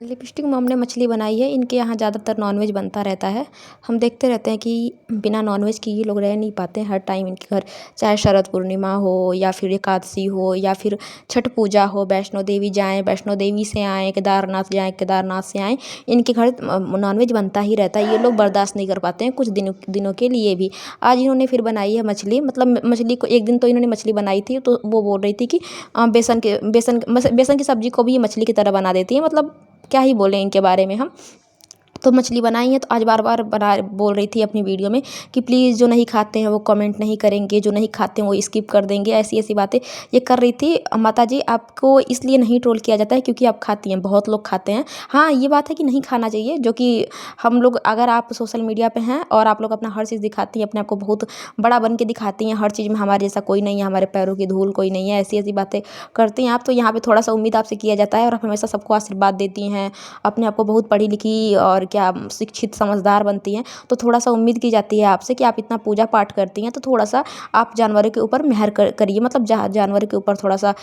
Lipstick में हमने मछली बनाई है। इनके यहाँ ज़्यादातर नॉनवेज बनता रहता है। हम देखते रहते हैं कि बिना नॉनवेज के ये लोग रह नहीं पाते हैं। हर टाइम इनके घर चाहे शरद पूर्णिमा हो या फिर एकादशी हो या फिर छठ पूजा हो, वैष्णो देवी जाएँ, वैष्णो देवी से आएँ, केदारनाथ जाएँ, केदारनाथ से आएँ, इनके घर नॉनवेज बनता ही रहता है। ये लोग बर्दाश्त नहीं कर पाते हैं कुछ दिनों के लिए भी। आज इन्होंने फिर बनाई है मछली, मतलब मछली को एक दिन तो इन्होंने मछली बनाई थी, तो वो बोल रही थी कि बेसन की सब्ज़ी को भी ये मछली की तरह बना देती है। मतलब क्या ही बोलें इनके बारे में हम। तो मछली बनाई है, तो आज बार-बार बोल रही थी अपनी वीडियो में कि प्लीज़ जो नहीं खाते हैं वो कमेंट नहीं करेंगे, जो नहीं खाते हैं वो स्किप कर देंगे, ऐसी-ऐसी बातें ये कर रही थी। माताजी आपको इसलिए नहीं ट्रोल किया जाता है क्योंकि आप खाती हैं, बहुत लोग खाते हैं। हाँ, ये बात है कि नहीं खाना चाहिए, जो कि हम लोग अगर आप सोशल मीडिया पे हैं और आप लोग अपना हर चीज़ दिखाती हैं, अपने आप को बहुत बड़ा बन के दिखाती हैं, हर चीज़ में हमारे जैसा कोई नहीं है, हमारे पैरों की धूल कोई नहीं है, ऐसी-ऐसी बातें करती हैं आप, तो यहाँ पे थोड़ा-सा उम्मीद आपसे किया जाता है और आप हमेशा सबको आशीर्वाद देती हैं, अपने आप को बहुत पढ़ी लिखी और क्या शिक्षित समझदार बनती हैं, तो थोड़ा-सा उम्मीद की जाती है आपसे कि आप इतना पूजा पाठ करती हैं, तो थोड़ा-सा आप जानवरों के ऊपर मेहर करिए, मतलब जानवरों के ऊपर थोड़ा-सा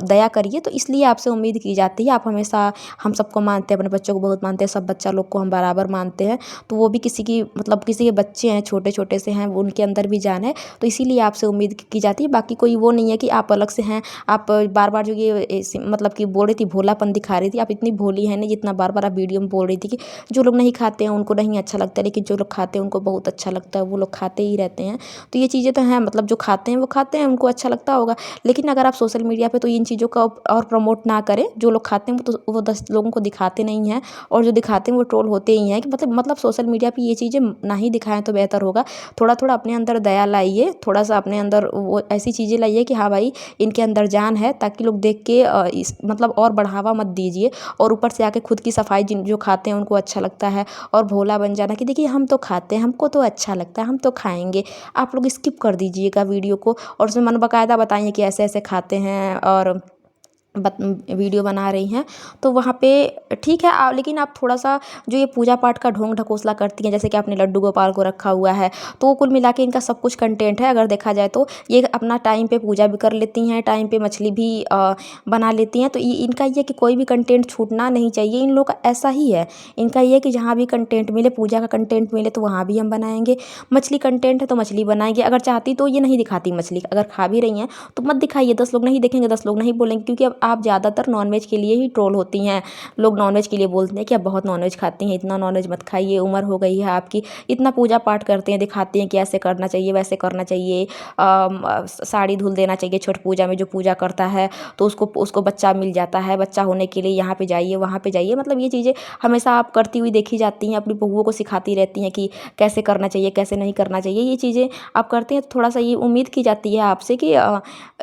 दया करिए। तो इसलिए आपसे उम्मीद की जाती है। आप हमेशा हम सबको मानते हैं, अपने बच्चों को बहुत मानते हैं, सब बच्चा लोग को हम बराबर मानते हैं। तो वो भी किसी की मतलब किसी के बच्चे हैं, छोटे-छोटे से हैं, वो उनके अंदर भी जान है, तो इसीलिए आपसे उम्मीद की जाती है। बाकी कोई वो नहीं है कि आप अलग से हैं। आप बार-बार जो ये मतलब कि बोल रही थी, भोलापन दिखा रही थी, आप इतनी भोली हैं नहीं जितना बार-बार आप वीडियो में बोल रही थी कि जो लोग नहीं खाते हैं उनको नहीं अच्छा लगता, लेकिन जो लोग खाते हैं उनको बहुत अच्छा लगता है, वो लोग खाते ही रहते हैं। तो ये चीज़ें तो हैं, मतलब जो खाते हैं वो खाते हैं, उनको अच्छा लगता होगा। लेकिन अगर आप सोशल मीडिया पे तो इन चीज़ों का और प्रमोट ना करें। जो लोग खाते हैं वो 10 लोगों को दिखाते नहीं हैं, और जो दिखाते हैं वो ट्रोल होते ही हैं कि मतलब सोशल मीडिया पे ये चीज़ें ना ही दिखाएँ तो बेहतर होगा। थोड़ा-थोड़ा अपने अंदर दया लाइए, थोड़ा-सा अपने अंदर वो ऐसी चीज़ें लाइए कि हाँ भाई, इनके अंदर जान है, ताकि लोग देख के इस मतलब और बढ़ावा मत दीजिए। और ऊपर से आके खुद की सफाई जो खाते हैं उनको अच्छा लगता है, और भोला बन जाना कि देखिए हम तो खाते हैं, हमको तो अच्छा लगता है, हम तो खाएँगे। आप लोग स्किप कर दीजिएगा वीडियो को, और उसमें मन बाकायदा बताइए कि ऐसे-ऐसे खाते हैं और वीडियो बना रही हैं। तो वहाँ पे ठीक है, लेकिन आप थोड़ा-सा जो ये पूजा पाठ का ढोंग ढकोसला करती हैं, जैसे कि आपने लड्डू गोपाल को रखा हुआ है, तो कुल मिला के इनका सब कुछ कंटेंट है अगर देखा जाए तो। ये अपना टाइम पे पूजा भी कर लेती हैं, टाइम पे मछली भी बना लेती हैं, तो इनका ये है कि कोई भी कंटेंट छूटना नहीं चाहिए। इन लोगों का ऐसा ही है, इनका ये है कि जहाँ भी कंटेंट मिले, पूजा का कंटेंट मिले तो वहाँ भी हम बनाएँगे, मछली कंटेंट है तो मछली बनाएँगे। अगर चाहती तो ये नहीं दिखाती मछली, अगर खा भी रही हैं तो मत दिखाइए, 10 लोग नहीं देखेंगे, 10 लोग नहीं बोलेंगे, क्योंकि अब आप ज़्यादातर नॉनवेज के लिए ही ट्रोल होती हैं। लोग नॉनवेज के लिए बोलते हैं कि आप बहुत नॉनवेज खाती हैं, इतना नॉनवेज मत खाइए, उम्र हो गई है आपकी, इतना पूजा पाठ करते हैं, दिखाते हैं कि ऐसे करना चाहिए, वैसे करना चाहिए, साड़ी धुल देना चाहिए छठ पूजा में, जो पूजा करता है तो उसको उसको बच्चा मिल जाता है, बच्चा होने के लिए यहाँ पे जाइए, वहाँ पे जाइए। मतलब ये चीज़ें हमेशा आप करती हुई देखी जाती हैं, अपनी बहुओं को सिखाती रहती हैं कि कैसे करना चाहिए, कैसे नहीं करना चाहिए। ये चीज़ें आप करते हैं, तो थोड़ा-सा ये उम्मीद की जाती है आपसे कि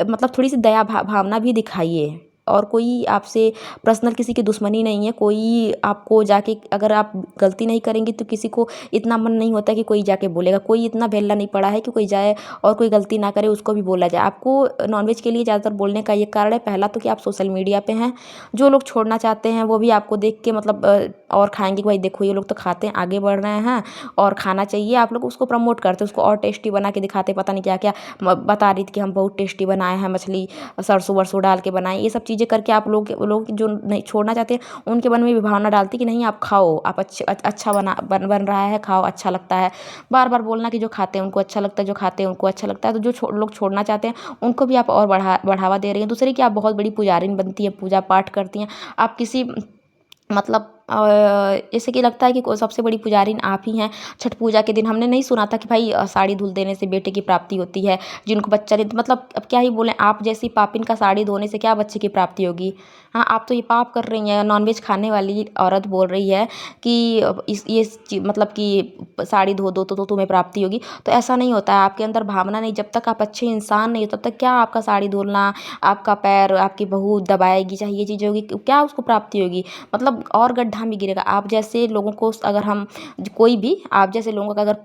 मतलब थोड़ी-सी दया भावना भी दिखाइए। और कोई आपसे पर्सनल किसी की दुश्मनी नहीं है, कोई आपको जाके अगर आप गलती नहीं करेंगी तो किसी को इतना मन नहीं होता कि कोई जाके बोलेगा। कोई इतना वेला नहीं पड़ा है कि कोई जाए और कोई गलती ना करे उसको भी बोला जाए। आपको नॉनवेज के लिए ज़्यादातर बोलने का ये कारण है, पहला तो कि आप सोशल मीडिया पे हैं। जो लोग छोड़ना चाहते हैं वो भी आपको देख के मतलब और खाएँगे कि भाई देखो ये लोग तो खाते हैं, आगे बढ़ रहे हैं और खाना चाहिए। आप लोग उसको प्रमोट करते हैं, उसको और टेस्टी बना के दिखाते, पता नहीं क्या-क्या बता रही थी कि हम बहुत टेस्टी बनाए हैं मछली, सरसों-वरसों डाल के बनाए। ये सब चीज़ें करके आप लोग जो नहीं छोड़ना चाहते हैं उनके मन में भी भावना डालती कि नहीं आप खाओ, आप अच्छा बन रहा है, खाओ, अच्छा लगता है। बार-बार बोलना कि जो खाते हैं उनको अच्छा लगता है, जो खाते हैं उनको अच्छा लगता है, तो जो लोग छोड़ना चाहते हैं उनको भी आप और बढ़ावा दे रही हैं। दूसरे की आप बहुत बड़ी पुजारिन बनती हैं, पूजा पाठ करती हैं। आप किसी मतलब जैसे कि लगता है कि सबसे बड़ी पुजारिन आप ही हैं। छठ पूजा के दिन हमने नहीं सुना था कि भाई साड़ी धुल देने से बेटे की प्राप्ति होती है, जिनको बच्चा नहीं, तो मतलब अब क्या ही बोलें, आप जैसी पापिन का साड़ी धोने से क्या बच्चे की प्राप्ति होगी। हाँ, आप तो ये पाप कर रही हैं। नॉनवेज खाने वाली औरत बोल रही है कि मतलब कि साड़ी धो दो तो तुम्हें प्राप्ति होगी, तो ऐसा नहीं होता है। आपके अंदर भावना नहीं, जब तक आप अच्छे इंसान नहीं हो तब तक क्या आपका साड़ी धुलना, आपका पैर आपकी बहू दबाएगी, चाहे ये चीज़ें होगी, क्या उसको प्राप्ति होगी। मतलब और गड्ढा में गिरेगा। आप जैसे लोगों को अगर हम कोई भी आप जैसे लोगों का अगर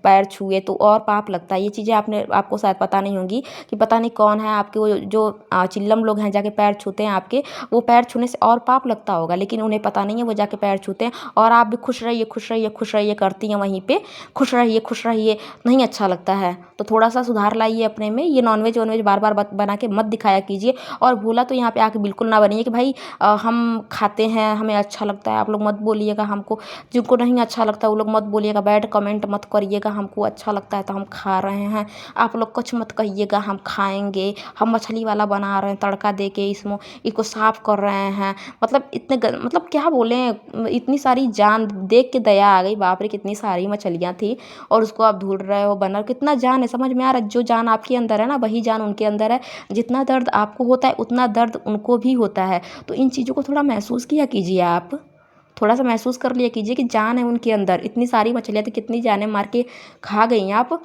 पैर छुए तो और पाप लगता है। ये चीज़ें आपको शायद पता नहीं होंगी कि पता नहीं कौन है आपके वो जो चिल्लम लोग हैं जाके पैर छूते हैं आपके, वो पैर छूने से और पाप लगता होगा, लेकिन उन्हें पता नहीं है, वो जाके पैर छूते हैं। और आप भी खुश रहिए, खुश रहिए, खुश रहिए करती हैं वहीं पे, खुश रहिए, खुश रहिए, नहीं अच्छा लगता है। तो थोड़ा सा सुधार लाइए अपने में, ये नॉनवेज वॉनवेज बार बार बना के मत दिखाया कीजिए। और भूला तो यहाँ पे आके बिल्कुल ना बनिए कि भाई हम खाते हैं, हमें अच्छा लगता है। आप लोग मत बोलिएगा हमको, जिनको नहीं अच्छा लगता वो लोग मत बोलिएगा, बैड कमेंट मत करिएगा। हमको अच्छा लगता है तो हम खा रहे हैं, आप लोग कुछ मत कहिएगा, हम खाएंगे। हम मछली वाला बना रहे हैं तड़का दे के, इसमें इसको साफ कर रहे हैं। मतलब मतलब क्या बोलें, इतनी सारी जान देख के दया आ गई, बाप रे कितनी सारी मछलियाँ थी और उसको आप धुल रहे हो बना, कितना जान है समझ में आ रहा है। जो जान आपके अंदर है ना वही जान उनके अंदर है। जितना दर्द आपको होता है उतना दर्द उनको भी होता है। तो इन चीज़ों को थोड़ा महसूस किया कीजिए, आप थोड़ा सा महसूस कर लिया कीजिए कि जान है उनके अंदर। इतनी सारी मछलियाँ थी, कितनी जानें मार के खा गई आप।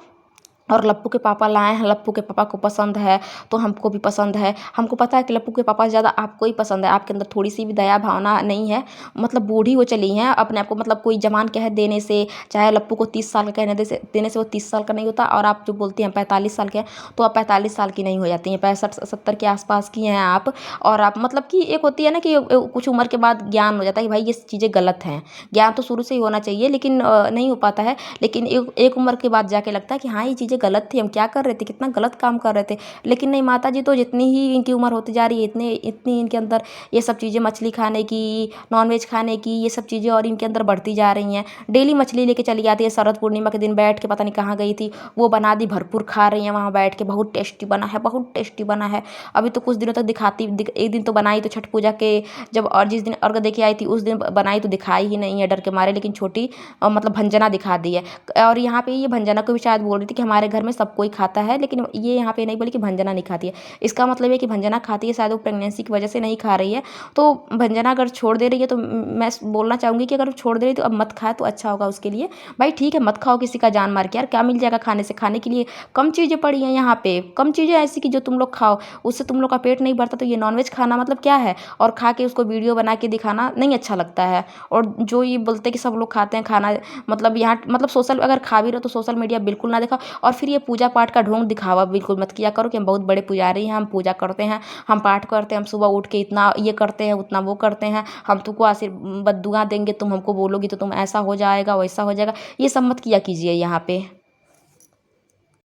और लप्पू के पापा लाए हैं, लप्पू के पापा को पसंद है तो हमको भी पसंद है। हमको पता है कि लप्पू के पापा से ज़्यादा आपको ही पसंद है। आपके अंदर थोड़ी सी भी दया भावना नहीं है। मतलब बूढ़ी हो चली हैं अपने आप को, मतलब कोई जवान कह देने से, चाहे लप्पू को 30 साल का कहने देने से वो 30 साल का नहीं होता। और आप जो बोलती हैं 45 साल के हैं, तो आप 45 साल की नहीं हो जाती हैं, 65-70 के आसपास की हैं आप। और आप मतलब कि एक होती है ना कि कुछ उम्र के बाद ज्ञान हो जाता है कि भाई ये चीज़ें गलत हैं। ज्ञान तो शुरू से ही होना चाहिए, लेकिन नहीं हो पाता है। लेकिन एक उम्र के बाद जाके लगता है कि हाँ ये चीज़ें गलत थी, हम क्या कर रहे थे, कितना गलत काम कर रहे थे। लेकिन नहीं, माता जी तो जितनी ही इनकी उम्र होती जा रही है इतनी इनके अंदर ये सब चीज़ें, मछली खाने की, नॉनवेज खाने की, ये सब चीज़ें और इनके अंदर बढ़ती जा रही हैं। डेली मछली लेके चली जाती है, शरद पूर्णिमा के दिन बैठ के पता नहीं कहाँ गई थी, वो बना दी, भरपूर खा रही हैं वहाँ बैठ के, बहुत टेस्टी बना है, बहुत टेस्टी बना है। अभी तो कुछ दिनों तक एक दिन तो बनाई तो छठ पूजा के जब, और जिस दिन अर्घ देके आई थी उस दिन बनाई तो दिखाई ही नहीं है डर के मारे, लेकिन छोटी मतलब भंजना दिखा दी है। और यहाँ पे ये भंजना को भी शायद बोल रही थी कि हमारे घर में सब कोई खाता है, लेकिन ये यहाँ पे नहीं बोली कि भंजना नहीं खाती है। इसका मतलब है कि भंजना खाती है, शायद वो प्रेगनेंसी की वजह से नहीं खा रही है। तो भंजना अगर छोड़ दे रही है तो मैं बोलना चाहूँगी कि अगर छोड़ दे रही है तो अब मत खाए तो अच्छा होगा उसके लिए। भाई ठीक है, मत खाओ किसी का जान मार के, यार क्या मिल जाएगा खाने से, खाने के लिए कम चीज़ें पड़ी हैं यहाँ पे, कम चीज़ें ऐसी कि जो तुम लोग खाओ, उससे तुम लोग का पेट नहीं भरता। तो ये नॉनवेज खाना मतलब क्या है, और खा के उसको वीडियो बना के दिखाना नहीं अच्छा लगता है। और जो ये बोलते हैं कि सब लोग खाते हैं खाना, मतलब यहाँ मतलब सोशल, अगर खा भी रहे हो तो सोशल मीडिया बिल्कुल ना दिखाओ। और फिर ये पूजा पाठ का ढोंग दिखावा बिल्कुल मत किया करो कि हम बहुत बड़े पुजारी हैं, हम पूजा करते हैं, हम पाठ करते हैं, हम सुबह उठ के इतना ये करते हैं, उतना वो करते हैं, हम तुमको आशीर्वाद दुआ देंगे, तुम हमको बोलोगी तो तुम ऐसा हो जाएगा, वैसा हो जाएगा। ये सब मत किया कीजिए यहाँ पे।